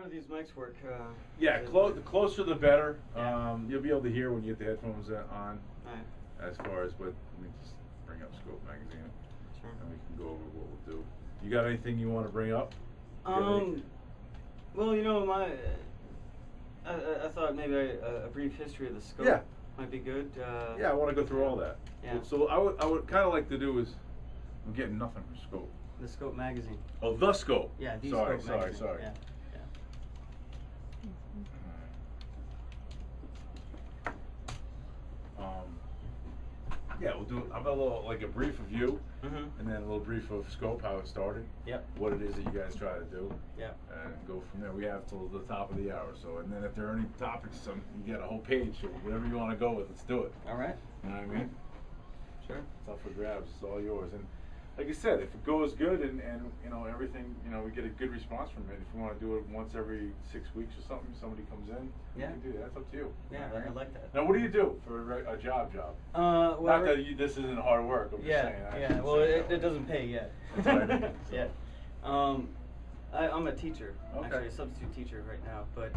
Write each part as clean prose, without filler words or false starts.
How do these mics work? Yeah, the closer the better. Yeah. You'll be able to hear when you get the headphones on. Alright. As far as what, let me just bring up Scope Magazine, Sure. and we can go over what we'll do. You got anything you want to bring up? Well, you know, I thought maybe a brief history of the scope might be good. Yeah, I want to go through all that. Yeah. So I would kind of like to do is, I'm getting nothing from Scope. The Scope Magazine. Oh, the Scope. Yeah, the Sorry, Scope Magazine. sorry. Yeah. Yeah, we'll do. I'll have a little, like a brief of you, Mm-hmm. and then a little brief of Scope, how it started. Yep. What it is that you guys try to do. Yep. And go from there. We have till the top of the hour. So, and then if there are any topics, you get a whole page. So whatever you want to go with, let's do it. All right. You know what I mean? Sure. It's up for grabs. It's all yours. And like I said, if it goes good and you know everything, you know we get a good response from it. If you want to do it once every 6 weeks or something, somebody comes in. Yeah. You can do that. That's up to you. Yeah, All right? I like that. Now, what do you do for a job? Well, Not that this isn't hard work. I'm yeah, just saying. I yeah. shouldn't Well, say it that. doesn't pay yet. That's what I mean, so. Yeah. I'm a teacher, actually a substitute teacher right now. But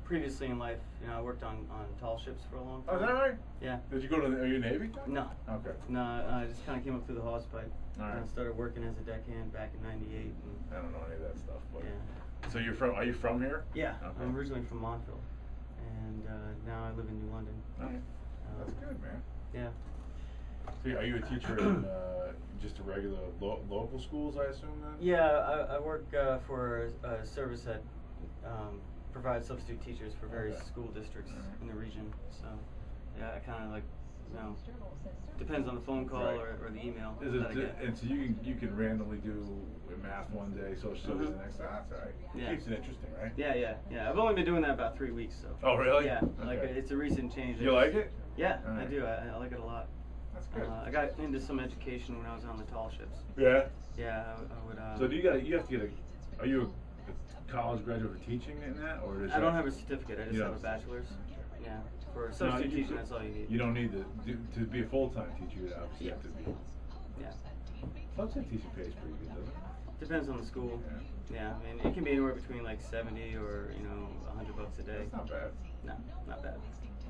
previously in life, you know, I worked on tall ships for a long time. Oh, is that right? Yeah. Did you go to are you Navy? No. Okay. No, I just kind of came up through the hosepipe. All right. And I started working as a deckhand back in '98. I don't know any of that stuff. But Yeah. So are you from here? Yeah. Okay. I'm originally from Montville, and now I live in New London. All right. That's good, man. Yeah. So are you a teacher in just a regular local schools, I assume then? Yeah, I work for a service that provides substitute teachers for various school districts in the region. So, yeah, I kind of like, you know, depends on the phone call or the email Is that I it, get. and so you can randomly do math one day, social studies the next day. That's all right. Yeah. Keeps it interesting, right? Yeah. I've only been doing that about 3 weeks, so. Oh, really? Yeah, like Okay. it's a recent change. You like it? Yeah, All I right. do. I like it a lot. That's good. I got into some education when I was on the tall ships. Yeah. Yeah, I would. So you have to get are you a college graduate for teaching in that, or is I don't have a certificate. I just have a bachelor's. Yeah, for substitute teaching, that's all you need. You don't need to be a full-time teacher. You obviously have to be. Yeah. Substitute teaching pays pretty good, doesn't it? Depends on the school. Yeah, I mean, it can be anywhere between like 70 or $100 a day. That's not bad. No, not bad.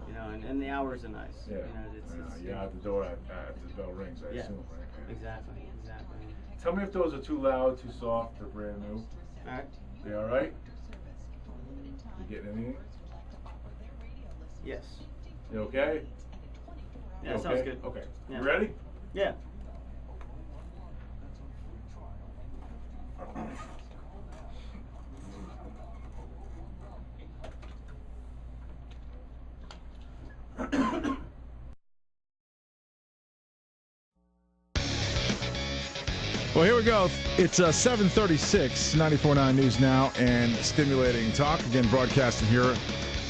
You know, and the hours are nice. Yeah. It's You're out the door after the bell rings, I assume, right? Yeah. Exactly. Tell me if those are too loud, too soft, or brand new. All right. They all right? You getting anything? Yes. You okay? Yeah, You sounds okay? good. Okay. Yeah. You ready? Yeah. Well, here we go. It's 7:36, 94.9 News Now, and Stimulating Talk. Again, broadcasting here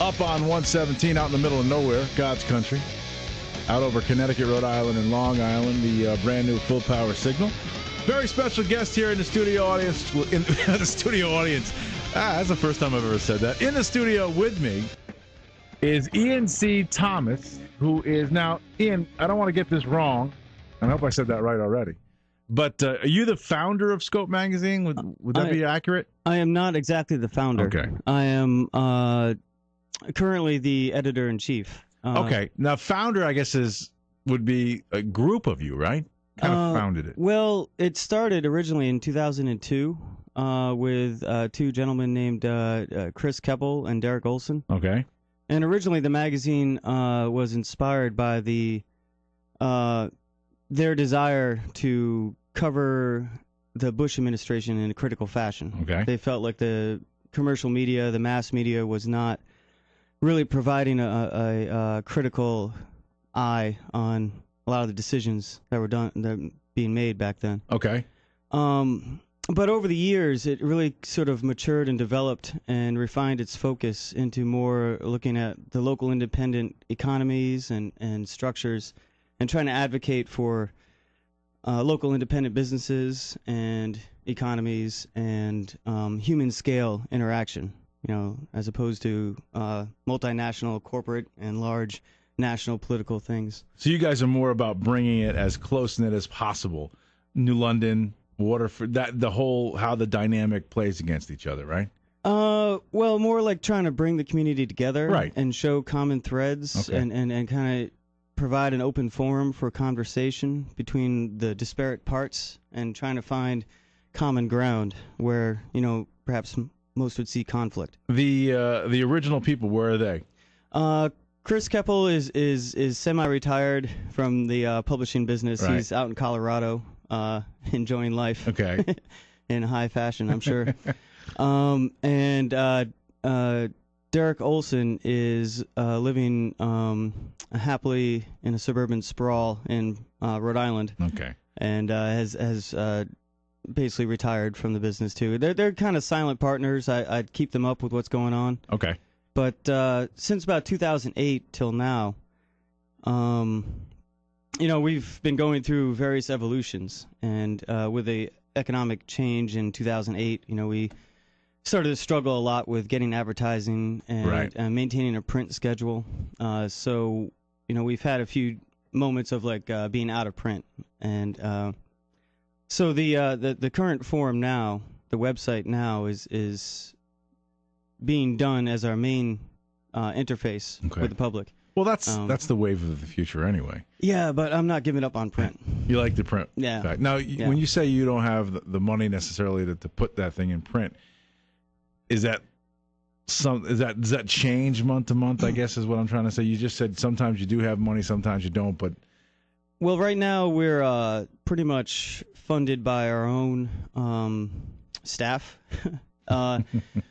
up on 117 out in the middle of nowhere, God's country. Out over Connecticut, Rhode Island, and Long Island, the brand new full power signal. Very special guest here in the studio audience. In the studio audience. That's the first time I've ever said that. In the studio with me is Ian C. Thomas, who is now, Ian, I don't want to get this wrong, and I hope I said that right already. But are you the founder of Scope Magazine? Would that be accurate? I am not exactly the founder. Okay. I am currently the editor-in-chief. Okay. Now, founder, I guess, would be a group of you, right? Kind of founded it. Well, it started originally in 2002 with two gentlemen named Chris Keppel and Derek Olson. Okay. And originally the magazine was inspired by their desire to cover the Bush administration in a critical fashion. Okay. They felt like the commercial media, the mass media, was not really providing a critical eye on a lot of the decisions that were being made back then. Okay. But over the years, it really sort of matured and developed and refined its focus into more looking at the local independent economies and structures, and trying to advocate for local independent businesses and economies and human scale interaction, as opposed to multinational, corporate, and large national political things. So you guys are more about bringing it as close-knit as possible. New London, Waterford, how the dynamic plays against each other, right? Well, more like trying to bring the community together, Right. and show common threads, Okay. and kind of provide an open forum for conversation between the disparate parts, and trying to find common ground where perhaps most would see conflict. The original people, where are they? Chris Keppel is semi-retired from the publishing business. Right. He's out in Colorado, enjoying life. Okay. In high fashion, I'm sure. And Derek Olson is living happily in a suburban sprawl in Rhode Island, Okay. and has basically retired from the business too. They're kind of silent partners. I'd keep them up with what's going on. Okay. But since about 2008 till now, we've been going through various evolutions, and with the economic change in 2008, we started to struggle a lot with getting advertising and Right. Maintaining a print schedule. So we've had a few moments of like being out of print, and so the current forum now, the website now is being done as our main interface Okay. with the public. Well, that's the wave of the future anyway. Yeah, but I'm not giving up on print. You like the print. Yeah. Fact. Now, Yeah. when you say you don't have the money necessarily to put that thing in print, does that change month to month? I guess is what I'm trying to say. You just said sometimes you do have money, sometimes you don't. But Well, right now we're pretty much funded by our own staff.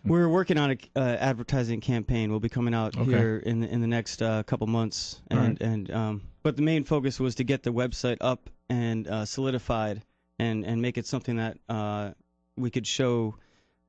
We're working on a advertising campaign. We'll be coming out Okay. here in the next couple months, All and but the main focus was to get the website up and solidified, and make it something that we could show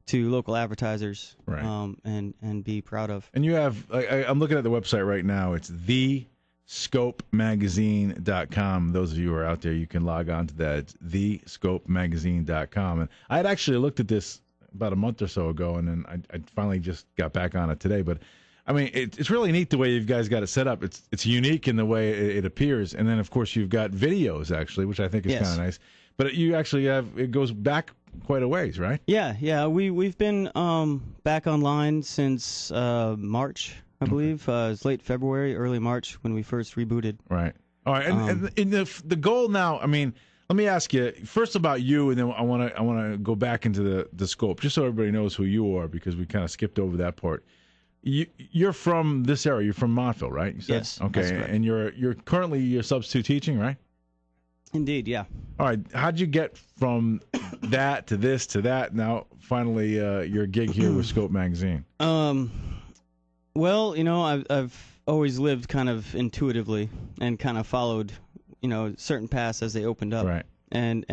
to local advertisers, Right. and be proud of. and you have. I'm looking at the website right now. It's thescopemagazine.com. Those of you who are out there, you can log on to that. It's thescopemagazine.com. And I had actually looked at this about a month or so ago, and then I finally just got back on it today. But I mean, it's really neat the way you guys got it set up. It's unique in the way it appears, and then of course you've got videos actually, which I think is Yes. kind of nice. But you actually have it goes back quite a ways, right? Yeah. We've been back online since March, I believe. It was late February, early March when we first rebooted. Right. All right. And the goal now, I mean, let me ask you first about you, and then I want to go back into the scope, just so everybody knows who you are, because we kind of skipped over that part. You're from this area. You're from Montville, right? You said? Yes, Okay. that's correct. And you're currently substitute teaching, right? Indeed, yeah. All right. How'd you get from that to this to that? Now, finally, your gig here with Scope Magazine. Well, I've always lived kind of intuitively and kind of followed, certain paths as they opened up. Right. And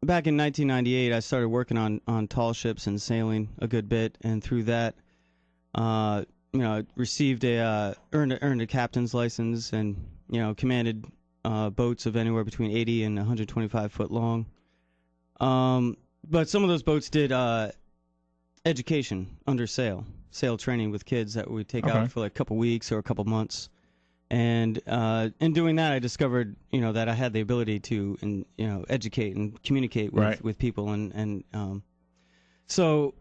back in 1998, I started working on tall ships and sailing a good bit, and through that, received earned a captain's license, and commanded boats of anywhere between 80 and 125 foot long. But some of those boats did education under sail training with kids that we take Okay. out for like a couple weeks or a couple months. And in doing that, I discovered, that I had the ability to, educate and communicate with, Right. with people, and so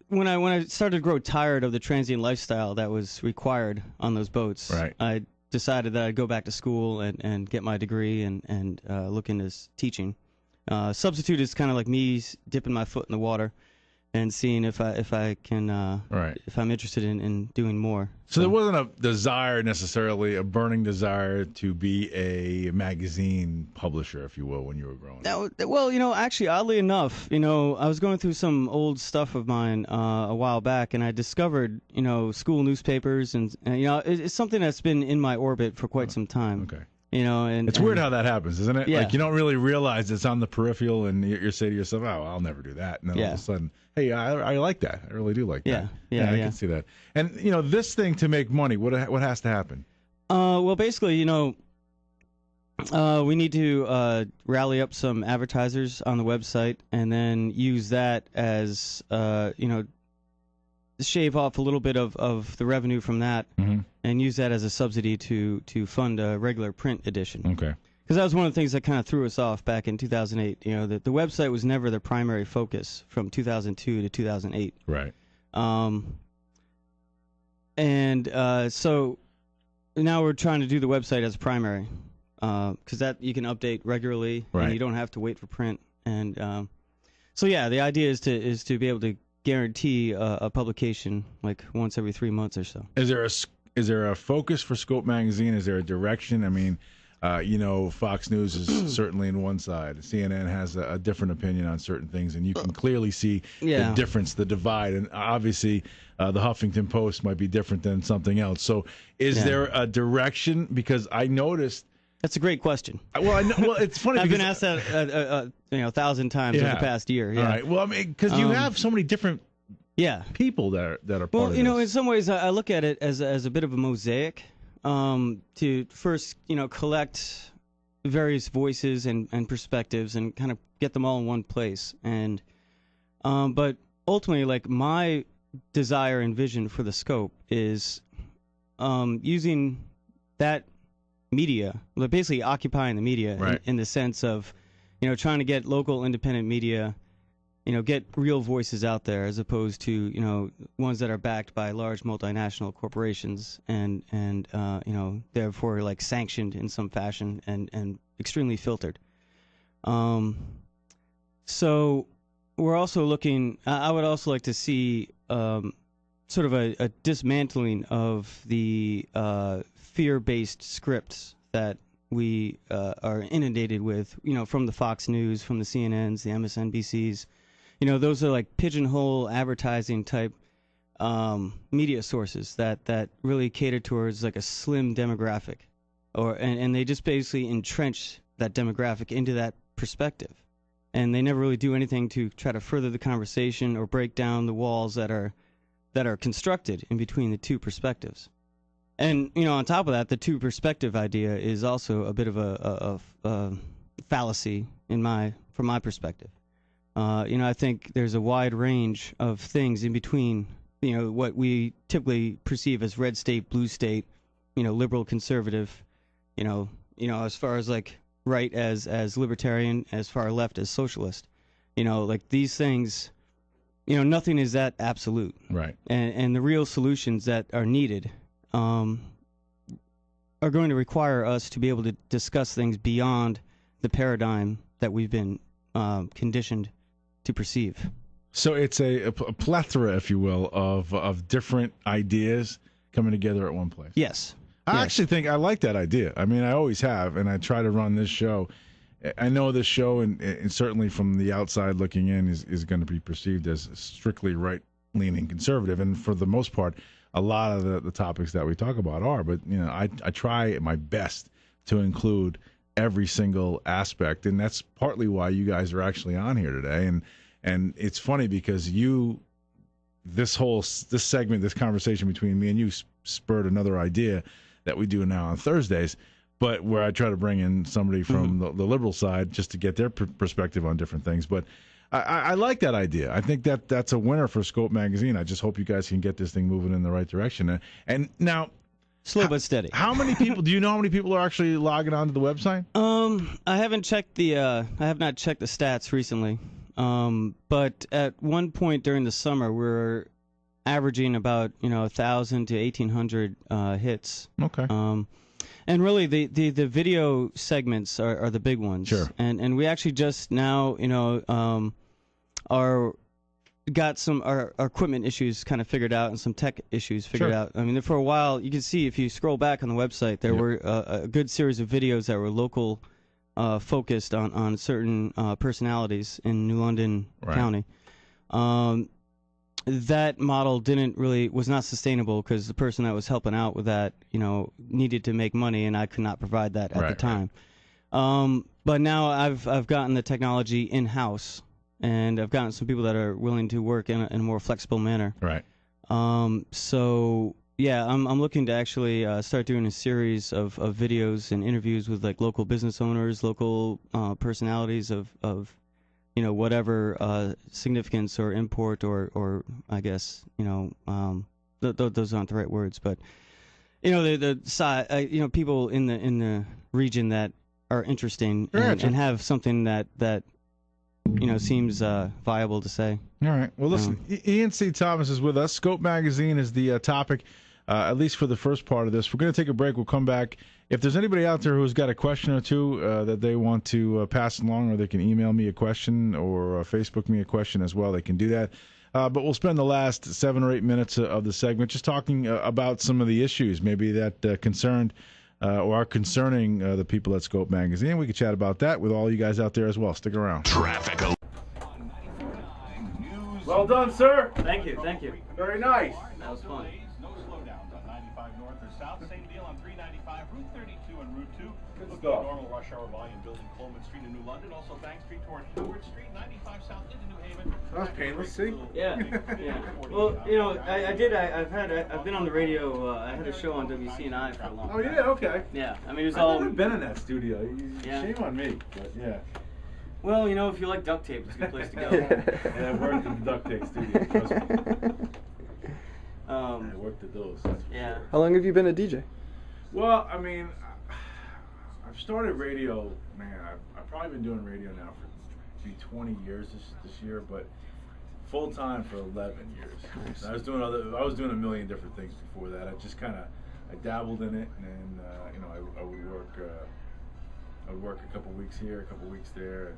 when I started to grow tired of the transient lifestyle that was required on those boats, Right. I decided that I'd go back to school and get my degree and look into teaching. Substitute is kind of like me dipping my foot in the water and seeing if I can Right. if I'm interested in doing more. So there wasn't a desire necessarily, a burning desire to be a magazine publisher, if you will, when you were growing up. Well, actually, oddly enough, I was going through some old stuff of mine a while back, and I discovered, school newspapers, and it's something that's been in my orbit for quite some time. Okay. And It's weird how that happens, isn't it? Yeah. Like you don't really realize it's on the peripheral, and you say to yourself, "Oh, I'll never do that," and then all of Yeah. a sudden, hey, I like that. I really do like that. Yeah, I yeah. can see that. And this thing to make money, what has to happen? Well, basically, we need to rally up some advertisers on the website, and then use that as shave off a little bit of the revenue from that, Mm-hmm. and use that as a subsidy to fund a regular print edition. Okay. because that was one of the things that kind of threw us off back in 2008. You know, that the website was never the primary focus from 2002 to 2008. Right. So now we're trying to do the website as primary, because that you can update regularly, Right. and you don't have to wait for print. And so yeah, the idea is to be able to guarantee a publication like once every 3 months or so. Is there a focus for Scope Magazine? Is there a direction? I mean, Fox News is certainly in one side. CNN has a different opinion on certain things, and you can clearly see the difference, the divide. And obviously, the Huffington Post might be different than something else. So is there a direction? Because I noticed... That's a great question. Well, it's funny. I've because been asked that 1,000 times over the past year. Yeah. All right. Well, I mean, because you have so many different people that are part of this. Well, in some ways, I look at it as a bit of a mosaic. To first, collect various voices and perspectives and kind of get them all in one place. And but ultimately, like, my desire and vision for the Scope is using that media, basically occupying the media in the sense of, trying to get local independent media, get real voices out there as opposed to, ones that are backed by large multinational corporations and therefore like sanctioned in some fashion and extremely filtered. So we're also looking, I would also like to see sort of a dismantling of the fear-based scripts that we are inundated with, from the Fox News, from the CNNs, the MSNBCs. Those are like pigeonhole advertising type media sources that really cater towards like a slim demographic, and they just basically entrench that demographic into that perspective, and they never really do anything to try to further the conversation or break down the walls that are constructed in between the two perspectives. And on top of that, the two perspective idea is also a bit of a fallacy from my perspective. I think there's a wide range of things in between, what we typically perceive as red state, blue state, liberal, conservative, as far as like right as libertarian, as far left as socialist, like these things, nothing is that absolute. Right. And the real solutions that are needed are going to require us to be able to discuss things beyond the paradigm that we've been conditioned to perceive. So it's a plethora, if you will, of different ideas coming together at one place. Yes. I actually think I like that idea. I mean, I always have, and I try to run this show. I know this show, and certainly from the outside looking in, is going to be perceived as strictly right-leaning conservative, and for the most part, a lot of the topics that we talk about are. But I try my best to include every single aspect, and that's partly why you guys are actually on here today. And it's funny because this segment, this conversation between me and you spurred another idea that we do now on Thursdays, but where I try to bring in somebody from the liberal side just to get their perspective on different things. But I like that idea. I think that's a winner for Scope Magazine. I just hope you guys can get this thing moving in the right direction. And now, slow but steady. How many people? Do you know how many people are actually logging onto the website? I haven't checked I have not checked the stats recently. But at one point during the summer, we're averaging about 1,000 to 1,800 hits. Okay. And really, the video segments are the big ones. Sure. And we actually just now got our equipment issues kind of figured out and some tech issues figured out. I mean, for a while, you can see if you scroll back on the website, there were a good series of videos that were local focused on certain personalities in New London County. That model was not sustainable because the person that was helping out with that, needed to make money, and I could not provide that at the time. But now I've gotten the technology in-house, and I've gotten some people that are willing to work in a more flexible manner. Right. So yeah, I'm looking to actually start doing a series of videos and interviews with like local business owners, local personalities of whatever significance or import or I guess those aren't the right words, but the side people in the region that are interesting Very and have something that seems viable to say. All right. Well, listen, Ian C. Thomas is with us. Scope Magazine is the topic, at least for the first part of this. We're going to take a break. We'll come back. If there's anybody out there who's got a question or two that they want to pass along, or they can email me a question or Facebook me a question as well, they can do that. But we'll spend the last 7 or 8 minutes of the segment just talking about some of the issues maybe that concerned or are concerning the people at Scope Magazine. We can chat about that with all you guys out there as well. Stick around. Traffic. Well done, sir. Thank you. Very nice. That was fun. No slowdowns on 95 north or south. Same deal on 395, Route 32, and Route 2. Looking at stuff. normal rush hour volume building Coleman Street in New London. Also Bank Street toward Howard Street, 95 south into New Haven. That was painless, see? Yeah. Well, I've been on the radio. I had a show on WCNI for a long time. Oh, yeah, okay. Yeah, I mean, it was I've all. never been in that studio. Yeah. Shame on me, but yeah. Well, if you like duct tape, it's a good place to go. And I worked in the duct tape studio, trust me. I worked at those, that's for Yeah. sure. How long have you been a DJ? Well, I mean, I've started radio, man, I've probably been doing radio now for maybe 20 years this year, but full time for 11 years. Nice. And I was doing a million different things before that. I dabbled in it, and I would work a couple weeks here, a couple weeks there, and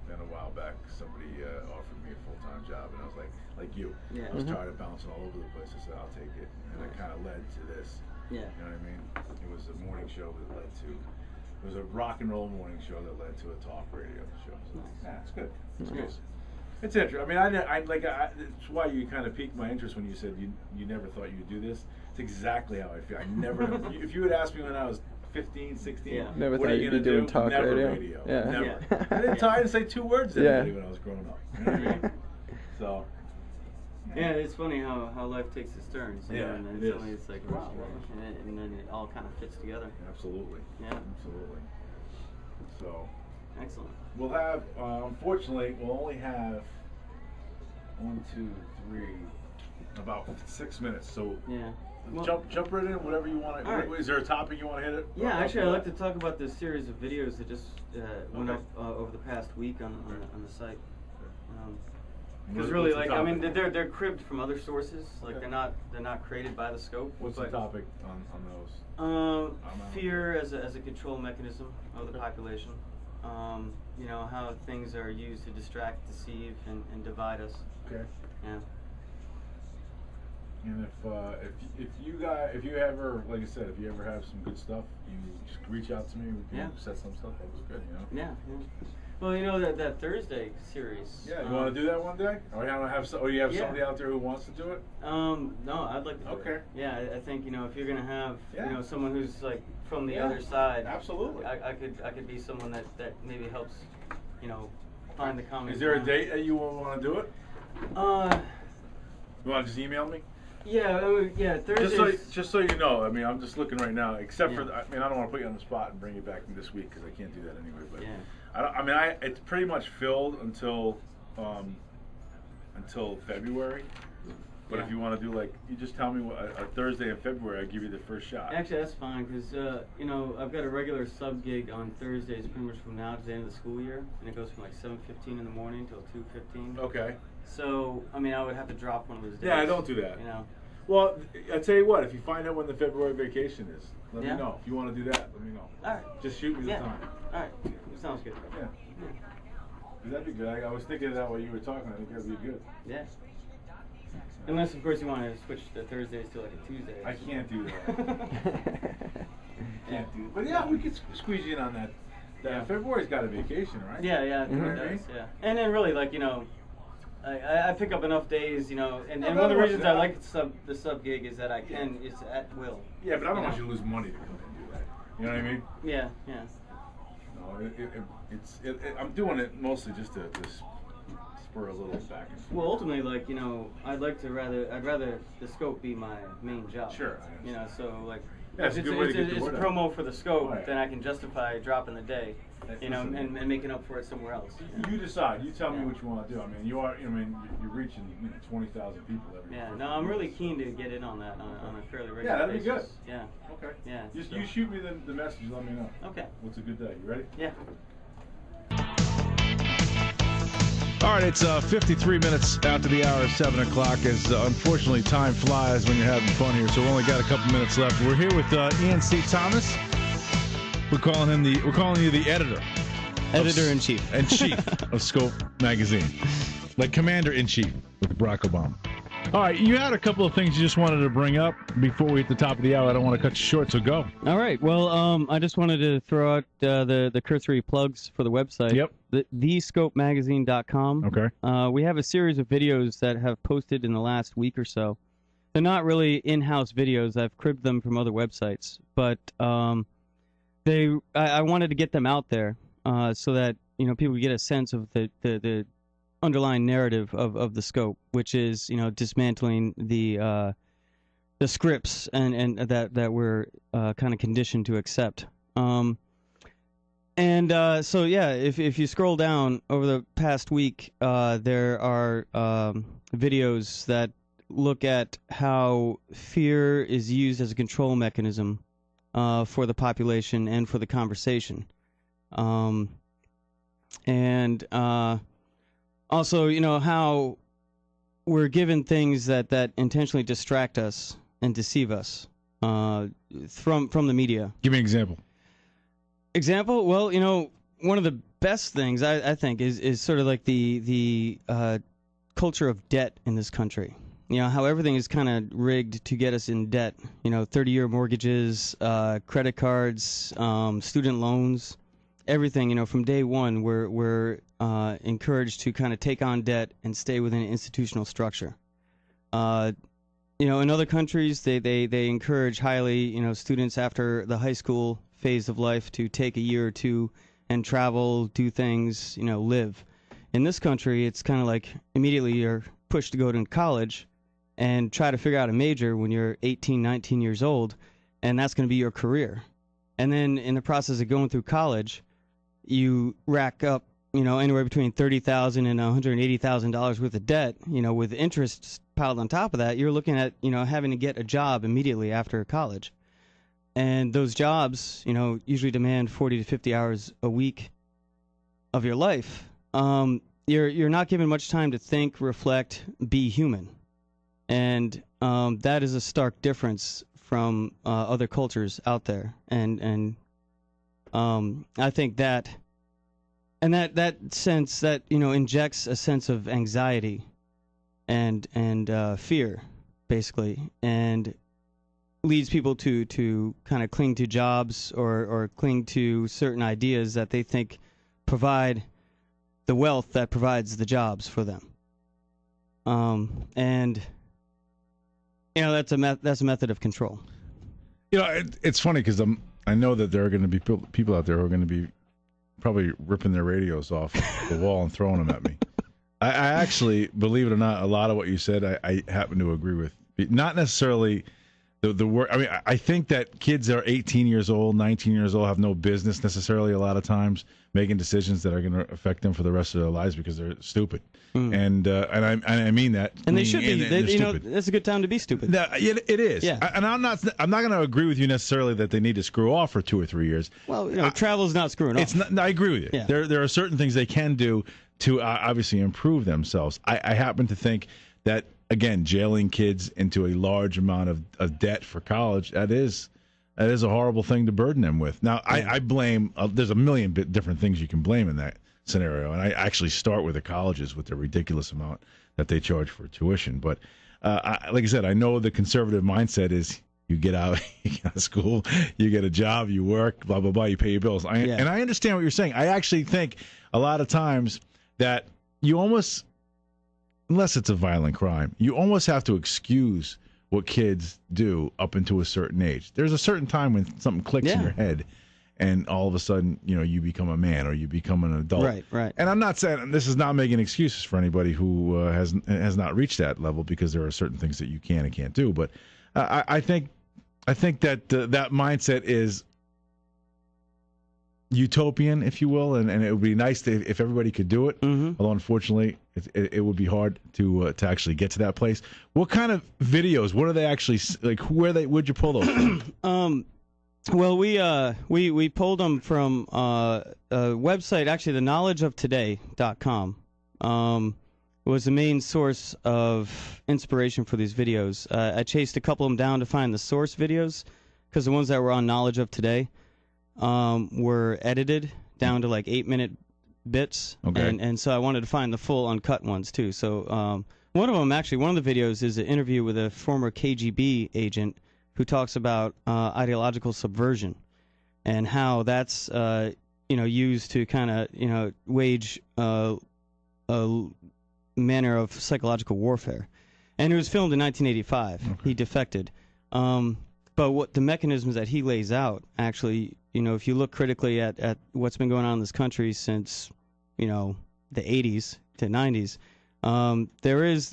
then a while back somebody offered me a full-time job, and I was like you. Yeah. I was tired of bouncing all over the place. I said, I'll take it, and it kind of led to this. Yeah. You know what I mean? It was a morning show that led to. It was a rock and roll morning show that led to a talk radio show. So, yeah, it's good. It's good. It's interesting. I mean, it's why you kind of piqued my interest when you said you never thought you'd do this. It's exactly how I feel. I never. If you had asked me when I was 15, 16, Yeah. Never what thought are you you'd gonna be doing do? talk Never radio. Yeah. Never. Yeah. I didn't try to say 2 words to Yeah. anybody when I was growing up. You know what I mean? So. Yeah, it's funny how life takes its turns. Yeah, and then it is. suddenly it's like, wow, and then it all kind of fits together. Absolutely. Yeah. Absolutely. So. Excellent. We'll have, unfortunately, we'll only have 1, 2, 3, about 6 minutes. So Yeah. Well, jump right in, whatever you want. All right. Is there a topic you want to hit it? Yeah, actually, I'd like to talk about this series of videos that just went Okay. up over the past week on the site. Because What's really, the like, topic? I mean, they're cribbed from other sources. Like, Okay. they're not created by the scope. What's but, the topic on those? Fear as a control mechanism of the Okay. population. How things are used to distract, deceive, and divide us. Okay. Yeah. And if you ever, like I said, if you ever have some good stuff, you just reach out to me. We can Yeah. set some stuff up. It's good, Yeah. Well, that Thursday series. Yeah, you want to do that one day? Or you have Yeah. somebody out there who wants to do it? No, I'd like to do Okay. it. Yeah, I think if you're gonna have Yeah. someone who's like from the Yeah, other side. absolutely. I could be someone that maybe helps find the common. Is there a ground. date that you want to do it? You want to just email me? Yeah, Thursday. Just so you know, I mean, I'm just looking right now. Except Yeah. for, I mean, I don't want to put you on the spot and bring you back this week because I can't do that anyway. But Yeah. it's pretty much filled until February. But if Yeah. you want to do you just tell me a Thursday in February, I give you the first shot. Actually, that's fine because I've got a regular sub gig on Thursdays, pretty much from now to the end of the school year, and it goes from like 7:15 in the morning till 2:15. Okay. So I mean, I would have to drop one of those days. Yeah, don't do that. Well, I tell you what, if you find out when the February vacation is, let Yeah. me know. If you want to do that, let me know. All right. Just shoot me the Yeah. time. All right. Sounds good. Yeah. That'd be good. I was thinking of that while you were talking. I think that'd be good. Yeah. Unless, of course, you want to switch the Thursdays to like a Tuesday. I can't do that. Can't do. But yeah, we could squeeze you in on that. Yeah. February's got a vacation, right? Yeah, I think Mhm. it does. Yeah. And then really, I pick up enough days, and No, one of no, the no, reasons no. I like the sub gig is that I can it's at will. Yeah, but I don't You want know? you to lose money to come in and do that. You know what I mean? Yeah. No, I'm doing it mostly just to spur a little back and forth. Well, ultimately, I'd rather the scope be my main job. Sure, I So Yeah, it's a good way to get the it's word a out. promo for the scope, Oh, yeah. then I can justify dropping the day, and making up for it somewhere else. You decide. You tell me what you want to do. I mean, you're reaching 20,000 people every. Yeah, no, I'm really keen to get in on that on a fairly regular Yeah, that'd be basis. good. Yeah. Okay. Yeah. You shoot me the message. Let me know. Okay. What's a good day? You ready? Yeah. All right, it's 53 minutes after the hour of 7 o'clock. As unfortunately time flies when you're having fun here, so we've only got a couple minutes left. We're here with Ian C. Thomas. We're calling you the editor. Editor-in-chief. And chief of Scope Magazine. Like Commander-in-Chief with Barack Obama. All right, you had a couple of things you just wanted to bring up before we hit the top of the hour. I don't want to cut you short, so go. All right. Well, I just wanted to throw out the cursory plugs for the website. Yep. thescopemagazine.com. Okay. We have a series of videos that have posted in the last week or so. They're not really in-house videos. I've cribbed them from other websites, but I wanted to get them out there so that people get a sense of the underlying narrative of the scope, which is dismantling the scripts and that we're kind of conditioned to accept. So yeah, if you scroll down over the past week, there are videos that look at how fear is used as a control mechanism for the population and for the conversation, also, how we're given things that intentionally distract us and deceive us from the media. Give me an example. Example? Well, one of the best things I think is sort of like the culture of debt in this country. How everything is kind of rigged to get us in debt. 30-year mortgages, credit cards, student loans. Everything, from day one, we're encouraged to kind of take on debt and stay within an institutional structure. In other countries, they encourage highly, students after the high school phase of life to take a year or two and travel, do things, live. In this country, it's kind of like immediately you're pushed to go to college and try to figure out a major when you're 18, 19 years old, and that's going to be your career. And then in the process of going through college, you rack up, anywhere between $30,000 and $180,000 worth of debt, with interest piled on top of that. You're looking at, having to get a job immediately after college. And those jobs, usually demand 40 to 50 hours a week of your life. You're not given much time to think, reflect, be human. And that is a stark difference from other cultures out there. And I think that sense that injects a sense of anxiety and fear, basically, and leads people to kind of cling to jobs or cling to certain ideas that they think provide the wealth that provides the jobs for them. And that's a method of control. It's funny because I know that there are going to be people out there who are going to be probably ripping their radios off the wall and throwing them at me. I actually, believe it or not, a lot of what you said, I happen to agree with. Not necessarily the word. I mean, I think that kids that are 18 years old, 19 years old have no business necessarily a lot of times making decisions that are going to affect them for the rest of their lives because they're stupid. And I mean that. And they should be. Stupid. That's a good time to be stupid. No, it is. Yeah. And I'm not going to agree with you necessarily that they need to screw off for 2 or 3 years. Well, travel's not screwing off. I agree with you. Yeah. There are certain things they can do to obviously improve themselves. I happen to think that, again, jailing kids into a large amount of debt for college, that is a horrible thing to burden them with. Now, I blame, there's a million different things you can blame in that scenario, and I actually start with the colleges with the ridiculous amount that they charge for tuition. But like I said, I know the conservative mindset is you get out of school, you get a job, you work, blah, blah, blah, you pay your bills. And I understand what you're saying. I actually think a lot of times that you almost, unless it's a violent crime, you almost have to excuse what kids do up until a certain age. There's a certain time when something clicks in your head, and all of a sudden, you become a man or you become an adult. Right. And I'm not saying this is not making excuses for anybody who has not reached that level, because there are certain things that you can and can't do. But I think I think that that mindset is utopian, if you will, and it would be nice if everybody could do it. Although, unfortunately, it would be hard to actually get to that place. What kind of videos? What are they actually like? Where'd you pull those from? Well, we pulled them from a website, actually, the knowledgeoftoday.com. Was the main source of inspiration for these videos. I chased a couple of them down to find the source videos, because the ones that were on Knowledge of Today were edited down to like 8-minute bits. Okay. And so I wanted to find the full uncut ones too. So one of them, actually, one of the videos is an interview with a former KGB agent who talks about ideological subversion and how that's used to kind of wage a manner of psychological warfare. And it was filmed in 1985. Okay. He defected. But what the mechanisms that he lays out, actually, if you look critically at what's been going on in this country since, the 80s to 90s, there is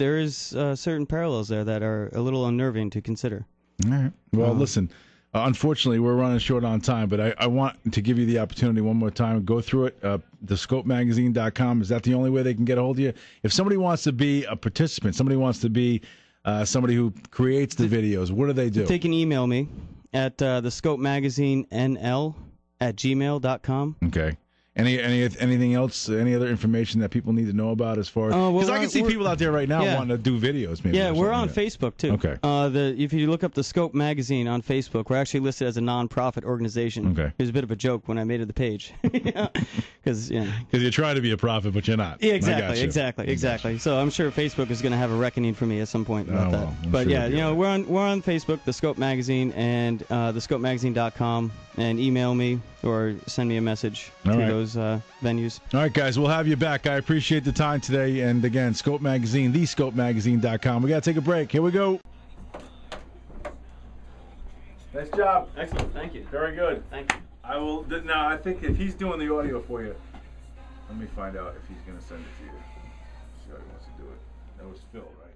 certain parallels there that are a little unnerving to consider. All right. Well, listen, unfortunately, we're running short on time, but I want to give you the opportunity one more time. Go through it. TheScopeMagazine.com. Is that the only way they can get a hold of you? If somebody wants to be a participant, somebody wants to be somebody who creates the videos, what do they do? They can email me at thescopemagazinenl@gmail.com. Okay. Anything else? Any other information that people need to know about as far as? Because I can see people out there right now wanting to do videos. Maybe. Yeah, we're on Facebook too. Okay. If you look up the Scope Magazine on Facebook, we're actually listed as a non-profit organization. Okay. It was a bit of a joke when I made it the page, because you're trying to be a prophet, but you're not. Yeah, exactly. So I'm sure Facebook is going to have a reckoning for me at some point about that. But sure we're on Facebook, the Scope Magazine, and thescopemagazine.com, and email me or send me a message through those venues. All right, guys, we'll have you back. I appreciate the time today. And again, Scope Magazine, thescopemagazine.com. We got to take a break. Here we go. Nice job. Excellent. Thank you. Very good. Thank you. I will. Now, I think if he's doing the audio for you, let me find out if he's going to send it to you. See how he wants to do it. That was Phil, right?